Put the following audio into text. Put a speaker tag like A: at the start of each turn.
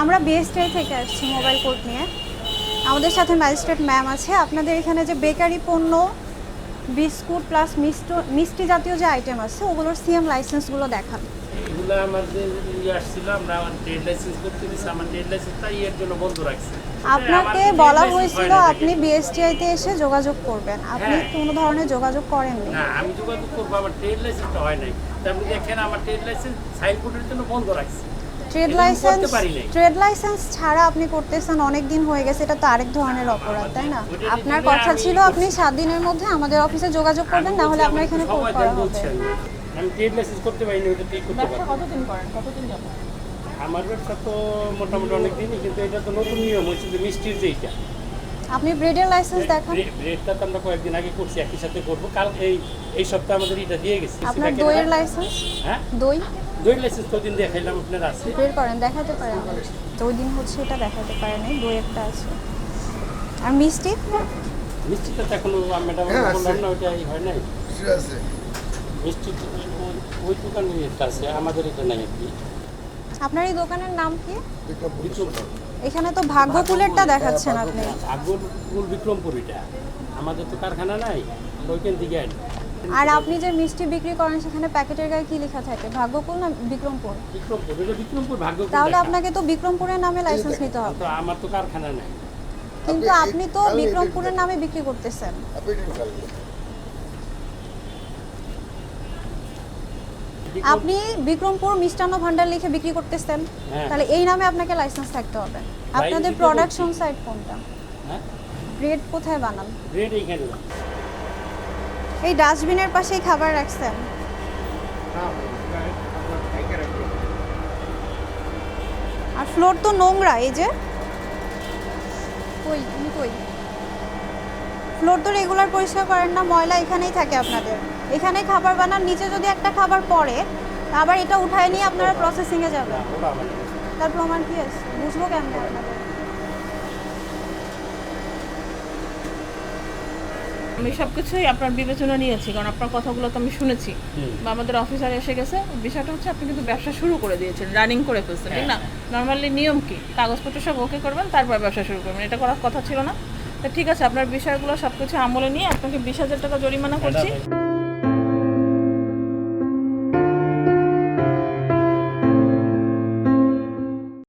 A: আমরা বিএসটিআই থেকে আসছি মোবাইল কোর্ট নিয়ে। আমাদের সাথে ম্যাজিস্ট্রেট ম্যাম আছে। আপনাদের এখানে যে বেকারি পণ্য, বিস্কুট প্লাস মিষ্টি জাতীয় যে আইটেম আছে ওগুলোর সিএম লাইসেন্সগুলো দেখান।
B: এগুলো আমাদের আসছিল, আমরা আমার ট্রেড লাইসেন্স করতে দিচ্ছি, আমার ট্রেড লাইসেন্সটা এর জন্য বন্ধ রাখছে।
A: আপনাকে বলা হয়েছিল আপনি বিএসটিআইতে এসে যোগাযোগ করবেন, আপনি কোনো ধরনের যোগাযোগ করেননি।
B: না, আমি যোগাযোগ করবো, আমার ট্রেড লাইসেন্সটা হয় নাই। আপনি দেখেন আমার ট্রেড লাইসেন্স সাইনবোর্ডের জন্য বন্ধ রাখছে।
A: ট্রেড লাইসেন্স ছাড়া আপনি করতেছেন, অনেক দিন হয়ে গেছে, এটা তো আরেক ধরনের অপরাধ, তাই না? আপনার কথা ছিল আপনি 7 দিনের মধ্যে আমাদের অফিসে যোগাযোগ করবেন, না হলে আপনার এখানে কোর্ট করা হবে।
B: আমি ট্রেড লাইসেন্স করতে পারিনি, ওটা ঠিক করতে পারি।
C: কতদিন করেন, কতদিন যাবো?
B: আমার ব্যবসা তো মোটামুটি অনেক দিনই, কিন্তু এটা তো নতুন নিয়ম হচ্ছে যে মিষ্টির যেইটা।
A: আপনি ব্রেডের লাইসেন্স দেখান।
B: ব্রেডটা তো আমরা কয়েকদিন আগে করছি, একই সাথে করবো। কাল এই সপ্তাহে আমাদের এটা দিয়ে গেছে।
A: আপনার দইয়ের লাইসেন্স?
B: হ্যাঁ,
A: দই
B: লাইসেন্স তো দিন দেখাইলাম, আপনার আছে।
A: বের করেন, দেখাতে পারেন। ওই দিন হচ্ছে এটা দেখাতে পারেন, দই একটা আছে। আর
B: মিষ্টিটা তো এখনো ম্যাডাম বললাম না, ওইটাই হয় নাই। মিষ্টি ওই দোকানে একটা আছে, আমাদের এটা নাই আর কি।
A: আপনার এই দোকানের নাম কি?
B: বিক্রমপুর।
A: এখানে তো ভাগ্যকুলেরটা দেখাচ্ছেন আপনি।
B: ভাগ্যকুল বিক্রমপুর, এটা আমাদের তো কারখানা নাই, ওইখান থেকে আনি।
A: আর আপনি যে মিষ্টি বিক্রি করেন সেখানে প্যাকেটের গায়ে কি লেখা থাকে, ভাগ্যকুল না বিক্রমপুর?
B: বিক্রমপুর, এটা বিক্রমপুর ভাগ্যকুল।
A: তাহলে আপনাকে তো বিক্রমপুরের নামে লাইসেন্স নিতে হবে।
B: তো আমার তো কারখানা নাই।
A: কিন্তু আপনি তো বিক্রমপুরের নামে বিক্রি করতেছেন। আপনি বিক্রমপুর মিষ্টান্ন ভান্ডার লিখে বিক্রি করতেছেন, তাহলে এই নামে আপনাকে লাইসেন্স থাকতে হবে। আপনাদের প্রোডাকশন সাইট কোনটা?
B: হ্যাঁ,
A: ব্রেড কোথায় বানান?
B: ব্রেড এইখানে।
A: এই ডাস্টবিনের পাশেই খাবার রাখছেন। আর ফ্লোর তো নোংরা, এই যে কই ফ্লোর তো রেগুলার পরিষ্কার করেন না, ময়লা এখানেই থাকে আপনাদের। এখানেই খাবার বানান, নিচে যদি একটা খাবার পড়ে আবার এটা উঠায় নিয়ে আপনারা প্রসেসিংয়ে যাবেন। তার প্রমাণ কি আছে? বুঝবো কেমন আপনাদের?
C: আমি সব কিছুই আপনার বিবেচনা নিয়েছি, কারণ আপনার কথাগুলো তো আমি শুনেছি বা আমাদের অফিসার এসে গেছে। বিষয়টা হচ্ছে আপনি কিন্তু ব্যবসা শুরু করে দিয়েছেন, রানিং করে ফেলছেন, ঠিক না? নর্মালি নিয়ম কি, কাগজপত্র সব ওকে করবেন, তারপর ব্যবসা শুরু করবেন, এটা করার কথা ছিল না। তো ঠিক আছে, আপনার বিষয়গুলো সব কিছু আমলে নিয়ে আপনাকে 20,000 টাকা জরিমানা করছি।